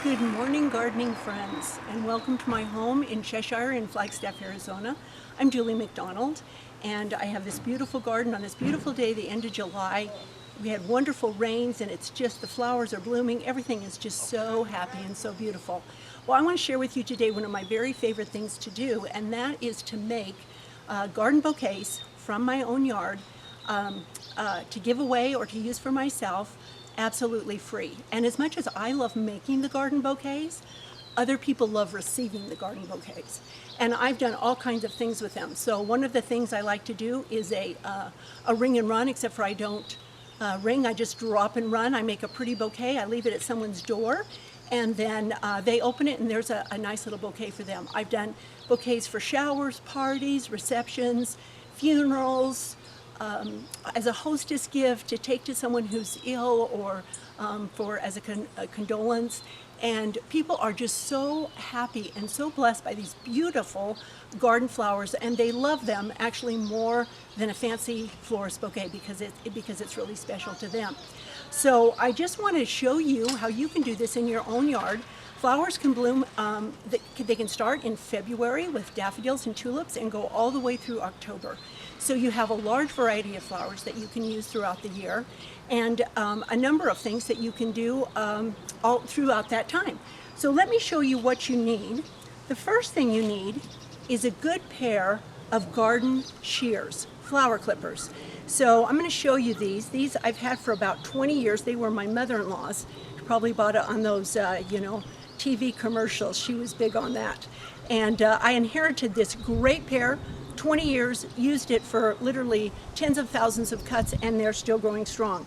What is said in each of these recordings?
Good morning, gardening friends, and welcome to my home in Cheshire in Flagstaff, Arizona. I'm Julie McDonald, and I have this beautiful garden on this beautiful day, the end of July. We had wonderful rains, and it's just, the flowers are blooming. Everything is just so happy and so beautiful. Well, I want to share with you today one of my very favorite things to do, and that is to make garden bouquets from my own yard to give away or to use for myself, absolutely free. And as much as I love making the garden bouquets, other people love receiving the garden bouquets. And I've done all kinds of things with them. So one of the things I like to do is a ring and run, except for I don't ring, I just drop and run. I make a pretty bouquet, I leave it at someone's door, and then they open it and there's a nice little bouquet for them. I've done bouquets for showers, parties, receptions, funerals, as a hostess gift to take to someone who's ill, or as a condolence. And people are just so happy and so blessed by these beautiful garden flowers, and they love them actually more than a fancy florist bouquet because it's really special to them. So I just want to show you how you can do this in your own yard. Flowers can bloom, they can start in February with daffodils and tulips and go all the way through October. So you have a large variety of flowers that you can use throughout the year, and a number of things that you can do all throughout that time. So let me show you what you need. The first thing you need is a good pair of garden shears, flower clippers. So I'm going to show you these. These I've had for about 20 years. They were my mother-in-law's. She probably bought it on those, TV commercials. She was big on that. And I inherited this great pair, 20 years, used it for literally tens of thousands of cuts, and they're still growing strong.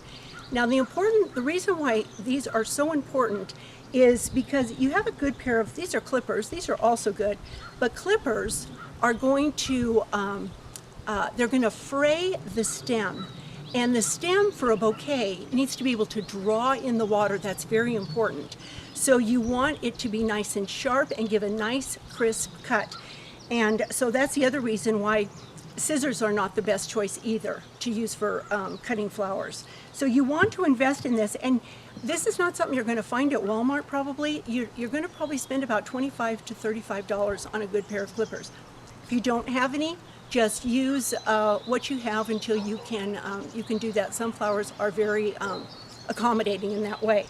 Now the reason why these are so important is because you have a good pair of, these are clippers, these are also good, but clippers are going to, they're going to fray the stem. And the stem for a bouquet needs to be able to draw in the water. That's very important. So you want it to be nice and sharp and give a nice crisp cut. And so that's the other reason why scissors are not the best choice either to use for cutting flowers. So you want to invest in this, and this is not something you're going to find at Walmart probably. You're going to probably spend about $25 to $35 on a good pair of clippers. If you don't have any, just use what you have until you can do that. Some flowers are very accommodating in that way.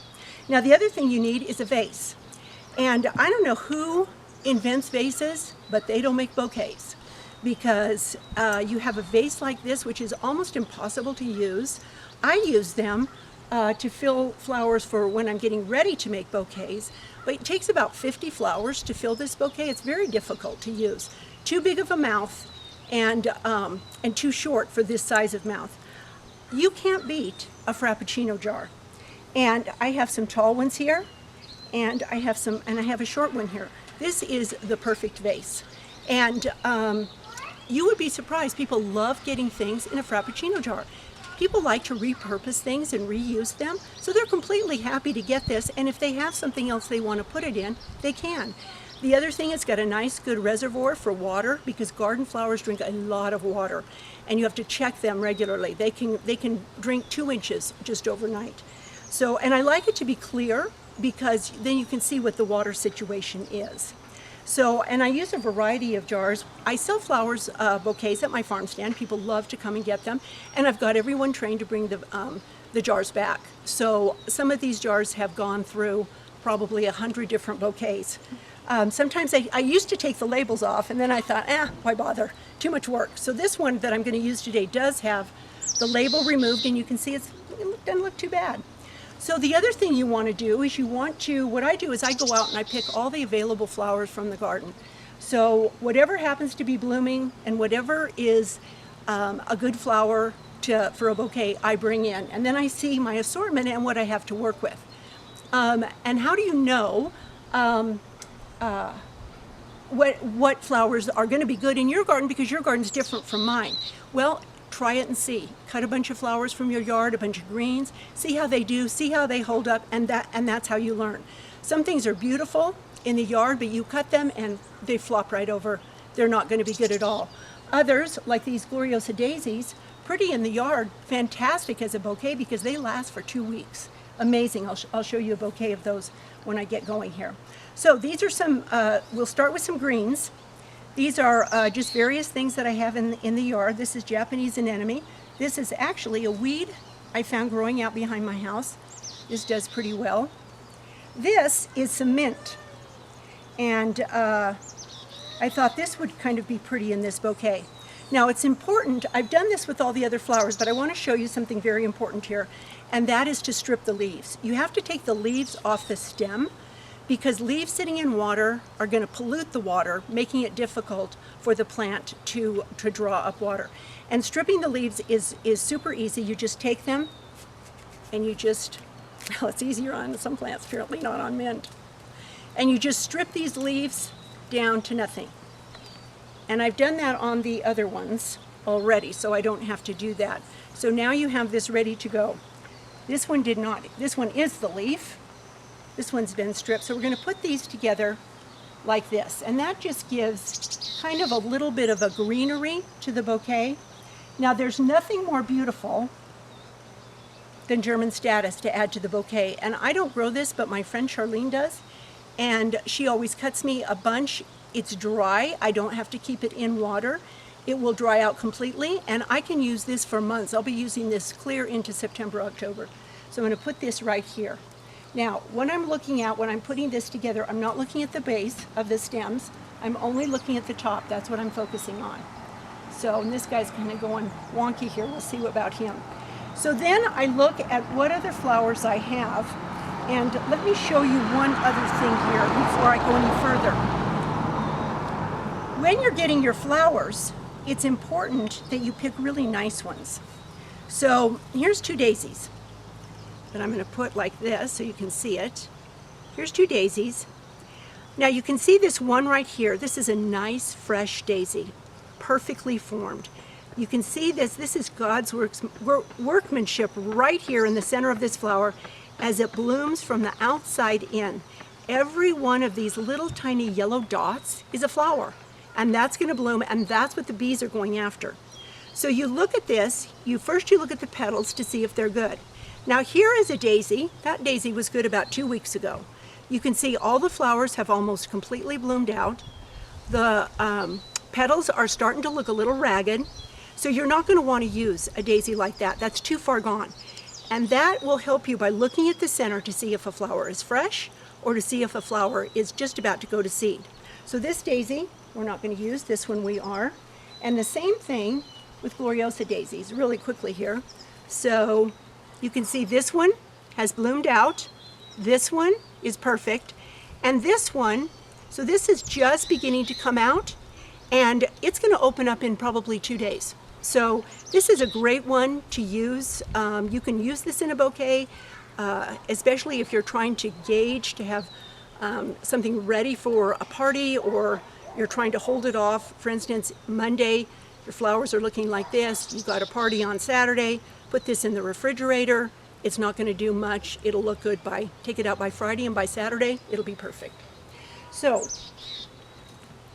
Now the other thing you need is a vase. And I don't know who invents vases, but they don't make bouquets, because you have a vase like this, which is almost impossible to use. I use them to fill flowers for when I'm getting ready to make bouquets, but it takes about 50 flowers to fill this bouquet. It's very difficult to use. Too big of a mouth, and too short for this size of mouth. You can't beat a Frappuccino jar. And I have some tall ones here, and I have a short one here. This is the perfect vase. And you would be surprised, people love getting things in a Frappuccino jar. People like to repurpose things and reuse them, so they're completely happy to get this, and if they have something else they want to put it in, they can. The other thing, it's got a nice good reservoir for water, because garden flowers drink a lot of water, and you have to check them regularly. They can drink 2 inches just overnight. So, and I like it to be clear, because then you can see what the water situation is. So, and I use a variety of jars. I sell flowers, bouquets at my farm stand. People love to come and get them, and I've got everyone trained to bring the jars back. So some of these jars have gone through probably 100 different bouquets. Sometimes I used to take the labels off, and then I thought, why bother? Too much work. So this one that I'm going to use today does have the label removed, and you can see it doesn't look too bad. So the other thing you want to do is what I do is I go out and I pick all the available flowers from the garden. So whatever happens to be blooming and whatever is a good flower for a bouquet, I bring in. And then I see my assortment and what I have to work with. And how do you know what flowers are going to be good in your garden, because your garden's different from mine? Well, try it and see. Cut a bunch of flowers from your yard, a bunch of greens, see how they do, see how they hold up, and that's how you learn. Some things are beautiful in the yard, but you cut them and they flop right over. They're not going to be good at all. Others, like these Gloriosa daisies, pretty in the yard, fantastic as a bouquet because they last for 2 weeks. amazing. I'll show you a bouquet of those when I get going here. So these are some, we'll start with some greens. These are just various things that I have in the yard. This is Japanese anemone. This is actually a weed I found growing out behind my house. This does pretty well. This is some mint. And I thought this would kind of be pretty in this bouquet. Now it's important, I've done this with all the other flowers, but I want to show you something very important here, and that is to strip the leaves. You have to take the leaves off the stem, because leaves sitting in water are going to pollute the water, making it difficult for the plant to draw up water. And stripping the leaves is super easy. You just take them and you just, well, it's easier on some plants, apparently not on mint. And you just strip these leaves down to nothing. And I've done that on the other ones already, so I don't have to do that. So now you have this ready to go. This one did not. This one is the leaf. This one's been stripped. So we're going to put these together like this. And that just gives kind of a little bit of a greenery to the bouquet. Now there's nothing more beautiful than German statice to add to the bouquet. And I don't grow this, but my friend Charlene does. And she always cuts me a bunch. It's dry. I don't have to keep it in water. It will dry out completely, and I can use this for months. I'll be using this clear into September, October. So I'm going to put this right here. Now, what I'm looking at when I'm putting this together, I'm not looking at the base of the stems. I'm only looking at the top. That's what I'm focusing on. So, and this guy's kind of going wonky here. We'll see about him. So then I look at what other flowers I have, and let me show you one other thing here before I go any further. When you're getting your flowers, it's important that you pick really nice ones. So here's two daisies that I'm going to put like this so you can see it. Here's two daisies. Now you can see this one right here. This is a nice fresh daisy, perfectly formed. You can see this is God's workmanship right here in the center of this flower as it blooms from the outside in. Every one of these little tiny yellow dots is a flower. And that's going to bloom, and that's what the bees are going after. So you look at this, first you look at the petals to see if they're good. Now here is a daisy. That daisy was good about 2 weeks ago. You can see all the flowers have almost completely bloomed out. The petals are starting to look a little ragged, so you're not going to want to use a daisy like that. That's too far gone. And that will help you by looking at the center to see if a flower is fresh or to see if a flower is just about to go to seed. So this daisy, we're not going to use. This one we are. And the same thing with Gloriosa daisies, really quickly here. So you can see this one has bloomed out. This one is perfect. And this one, so this is just beginning to come out, and it's going to open up in probably 2 days. So this is a great one to use. You can use this in a bouquet, especially if you're trying to gauge to have something ready for a party, or you're trying to hold it off. For instance, Monday, your flowers are looking like this. You've got a party on Saturday. Put this in the refrigerator. It's not going to do much. It'll look good take it out by Friday, and by Saturday, it'll be perfect. So,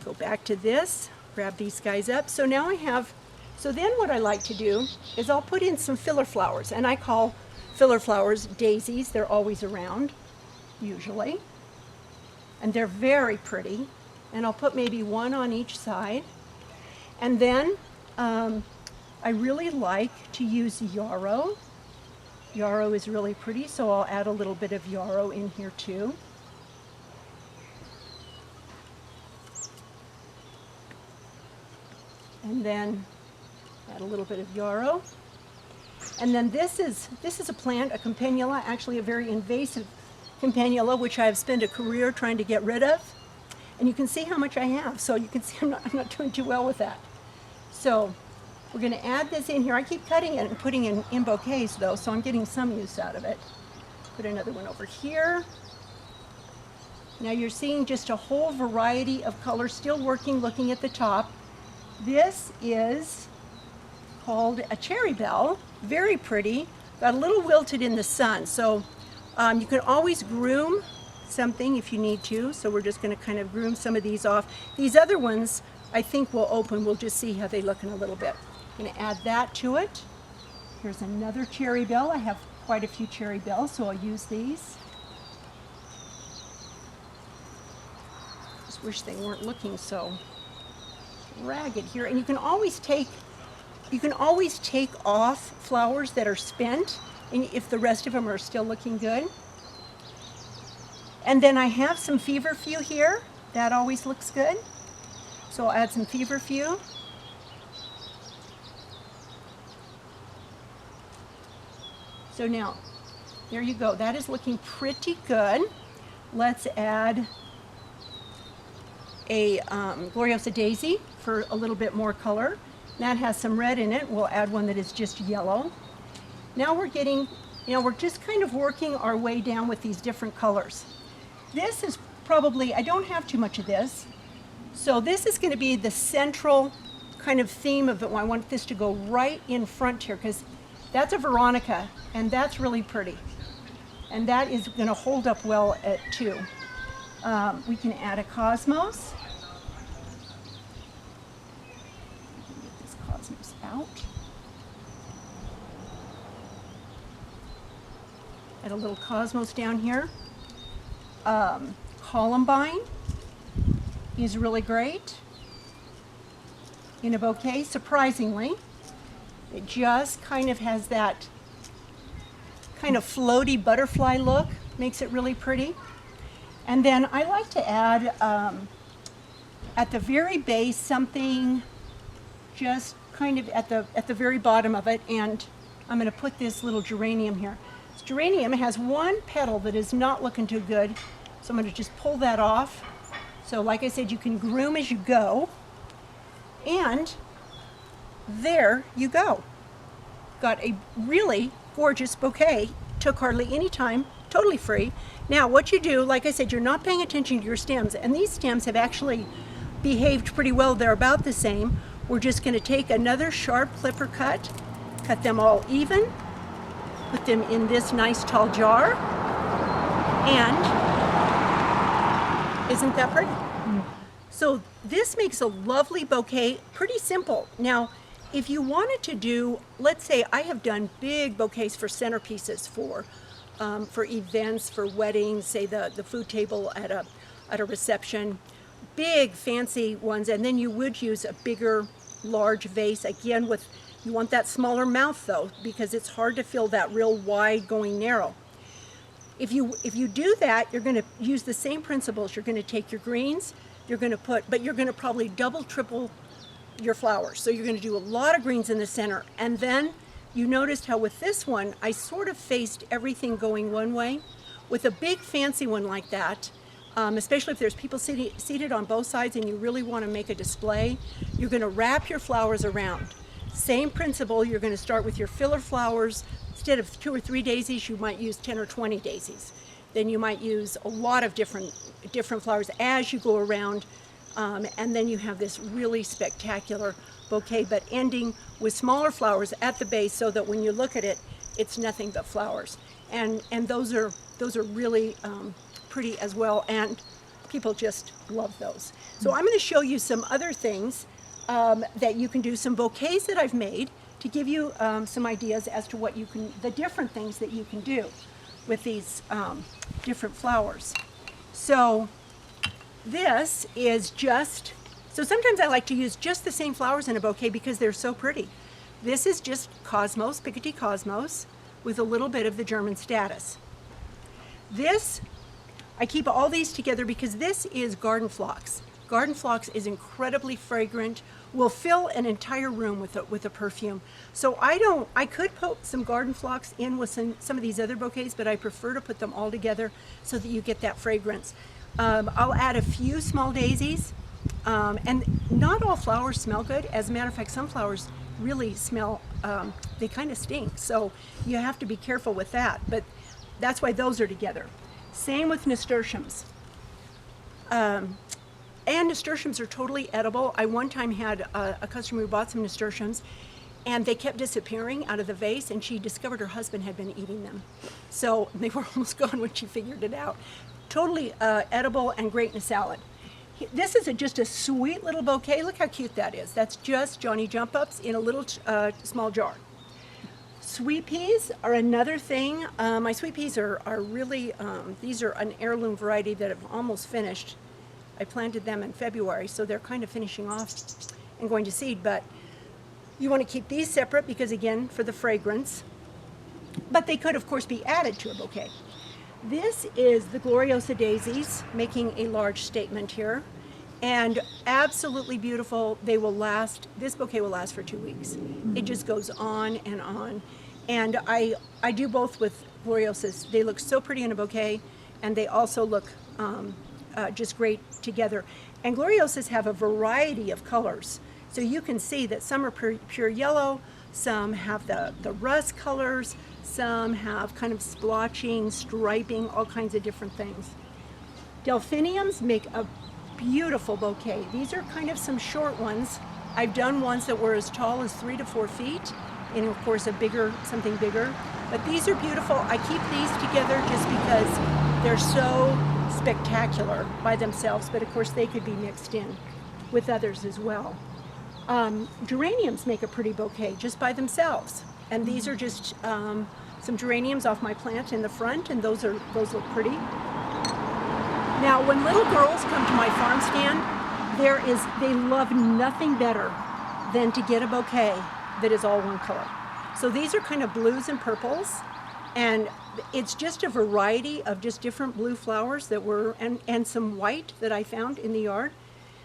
go back to this, grab these guys up. So now so then what I like to do is I'll put in some filler flowers, and I call filler flowers daisies. They're always around, usually. And they're very pretty. And I'll put maybe one on each side. And then I really like to use yarrow. Yarrow is really pretty, so I'll add a little bit of yarrow in here too. And then add a little bit of yarrow. And then this is a plant, a campanula, actually a very invasive campanula, which I've spent a career trying to get rid of. And you can see how much I have, so you can see I'm not doing too well with that. So we're going to add this in here. I keep cutting it and putting it in bouquets though, so I'm getting some use out of it. Put another one over here. Now you're seeing just a whole variety of colors, still working, looking at the top. This is called a cherry bell, very pretty, got a little wilted in the sun, so you can always groom something if you need to. So we're just going to kind of groom some of these off. These other ones I think will open. We'll just see how they look in a little bit. I'm going to add that to it. Here's another cherry bell. I have quite a few cherry bells, so I'll use these. Just wish they weren't looking so ragged here. And you can always take off flowers that are spent, and if the rest of them are still looking good. And then I have some feverfew here. That always looks good. So I'll add some feverfew. So now, there you go. That is looking pretty good. Let's add a Gloriosa Daisy for a little bit more color. That has some red in it. We'll add one that is just yellow. Now we're getting, we're just kind of working our way down with these different colors. This is probably, I don't have too much of this, so this is going to be the central kind of theme of it. I want this to go right in front here because that's a Veronica and that's really pretty. And that is going to hold up well at too. We can add a Cosmos. Get this Cosmos out. Add a little Cosmos down here. Columbine is really great in a bouquet, surprisingly. It just kind of has that kind of floaty butterfly look, makes it really pretty. And then I like to add at the very base something just kind of at the very bottom of it, and I'm going to put this little geranium here. This geranium has one petal that is not looking too good, so I'm going to just pull that off. So like I said, you can groom as you go, and there you go. Got a really gorgeous bouquet. Took hardly any time, totally free. Now what you do, like I said, you're not paying attention to your stems, and these stems have actually behaved pretty well. They're about the same. We're just going to take another sharp clipper cut them all even, put them in this nice tall jar, and isn't that pretty? So this makes a lovely bouquet, pretty simple. Now, if you wanted to do, let's say I have done big bouquets for centerpieces for events, for weddings, say the food table at a reception, big fancy ones, and then you would use a bigger, large vase, again with, you want that smaller mouth though, because it's hard to fill that real wide going narrow. If you do that, you're going to use the same principles. You're going to take your greens, you're going to put, but you're going to probably double, triple your flowers. So you're going to do a lot of greens in the center. And then you noticed how with this one, I sort of faced everything going one way. With a big fancy one like that, especially if there's people seated on both sides and you really want to make a display, you're going to wrap your flowers around. Same principle, you're going to start with your filler flowers. Instead of 2 or 3 daisies, you might use 10 or 20 daisies. Then you might use a lot of different flowers as you go around, and then you have this really spectacular bouquet, but ending with smaller flowers at the base so that when you look at it, it's nothing but flowers. And those are really pretty as well, and people just love those. So I'm going to show you some other things that you can do, some bouquets that I've made, to give you some ideas as to what you can, the different things that you can do with these different flowers. So this is just, so sometimes I like to use just the same flowers in a bouquet because they're so pretty. This is just Cosmos, Picotee Cosmos, with a little bit of the German Status. This, I keep all these together because this is Garden Phlox. Garden Phlox is incredibly fragrant, will fill an entire room with a perfume. So I could put some Garden Phlox in with some of these other bouquets, but I prefer to put them all together so that you get that fragrance. I'll add a few small daisies, and not all flowers smell good. As a matter of fact, some flowers really smell, they kind of stink, so you have to be careful with that, but that's why those are together. Same with nasturtiums. And nasturtiums are totally edible. I one time had a customer who bought some nasturtiums, and they kept disappearing out of the vase, and she discovered her husband had been eating them. So they were almost gone when she figured it out. Totally edible and great in a salad. This is just a sweet little bouquet. Look how cute that is. That's just Johnny Jump Ups in a little small jar. Sweet peas are another thing. My sweet peas are really, these are an heirloom variety that have almost finished. I planted them in February, so they're kind of finishing off and going to seed, but you want to keep these separate because, again, for the fragrance. But they could, of course, be added to a bouquet. This is the Gloriosa daisies, making a large statement here. And absolutely beautiful. They will last, this bouquet will last for 2 weeks. It just goes on and on. And I do both with Gloriosas. They look so pretty in a bouquet, and they also look just great together. And Gloriosas have a variety of colors. So you can see that some are pure yellow, some have the rust colors, some have kind of splotching, striping, all kinds of different things. Delphiniums make a beautiful bouquet. These are kind of some short ones. I've done ones that were as tall as 3 to 4 feet, and of course something bigger. But these are beautiful. I keep these together just because they're so spectacular by themselves, but of course they could be mixed in with others as well. Geraniums make a pretty bouquet just by themselves, and these are just some geraniums off my plant in the front, and those look pretty. Now, when little girls come to my farm stand, they love nothing better than to get a bouquet that is all one color. So these are kind of blues and purples, and it's just a variety of just different blue flowers that were, and some white that I found in the yard.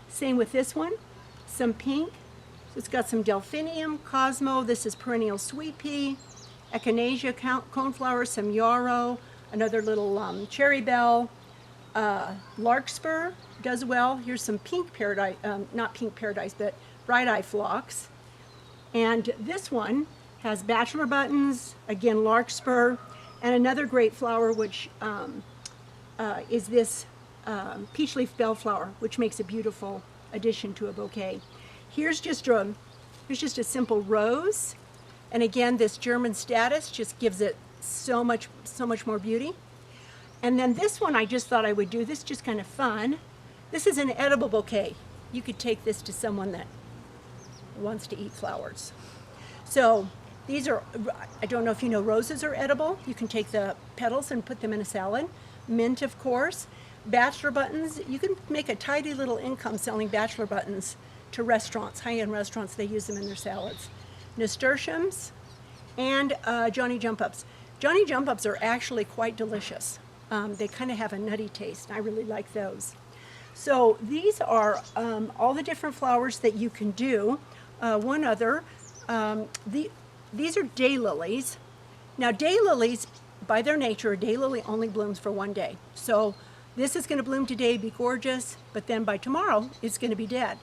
Same with this one, some pink. So it's got some delphinium, cosmo, this is perennial sweet pea, echinacea coneflower, some yarrow, another little cherry bell, larkspur does well. Here's some pink paradise, not pink paradise, but bright eye phlox. And this one has bachelor buttons, again larkspur, and another great flower which is this peach leaf bellflower, which makes a beautiful addition to a bouquet. Here's just a simple rose, and again this German status just gives it so much more beauty. And then this one I just thought I would do. This is just kind of fun. This is an edible bouquet. You could take this to someone that wants to eat flowers. So these are, I don't know if you know, roses are edible. You can take the petals and put them in a salad. Mint, of course. Bachelor buttons, you can make a tidy little income selling bachelor buttons to restaurants, high-end restaurants. They use them in their salads. Nasturtiums and Johnny Jump Ups. Johnny Jump Ups are actually quite delicious. They kind of have a nutty taste. I really like those. So these are all the different flowers that you can do. One other, these are daylilies. Now daylilies, by their nature, a daylily only blooms for 1 day. So this is going to bloom today, be gorgeous, but then by tomorrow it's going to be dead.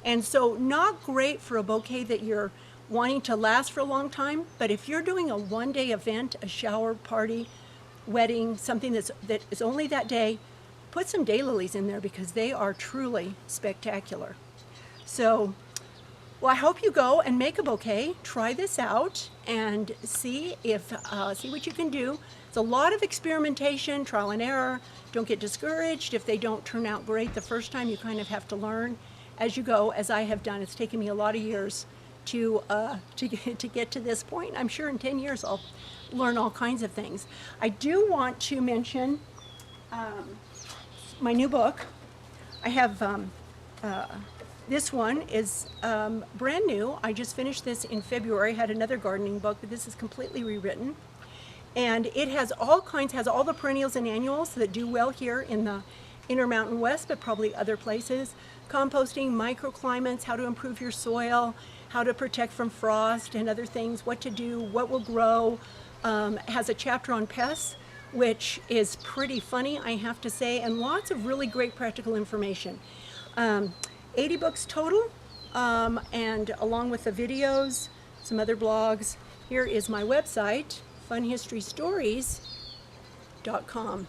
And so not great for a bouquet that you're wanting to last for a long time, but if you're doing a 1-day event, a shower party, wedding, something that is only that day, put some daylilies in there because they are truly spectacular. So, well, I hope you go and make a bouquet. Try this out and see what you can do. It's a lot of experimentation, trial and error. Don't get discouraged if they don't turn out great the first time. You kind of have to learn as you go, as I have done. It's taken me a lot of years to get to this point. I'm sure in 10 years I'll learn all kinds of things. I do want to mention my new book. I have this one is brand new. I just finished this in February. I had another gardening book, but this is completely rewritten. And it has all the perennials and annuals that do well here in the Intermountain West, but probably other places. Composting, microclimates, how to improve your soil, how to protect from frost and other things, what to do, what will grow. Has a chapter on pests, which is pretty funny, I have to say, and lots of really great practical information. 80 books total, and along with the videos, some other blogs. Here is my website, funhistorystories.com.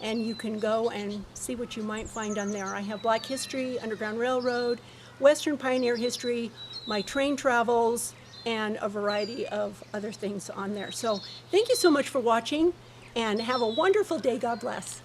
And you can go and see what you might find on there. I have Black history, Underground Railroad, Western pioneer history, my train travels, and a variety of other things on there. So thank you so much for watching, and have a wonderful day. God bless.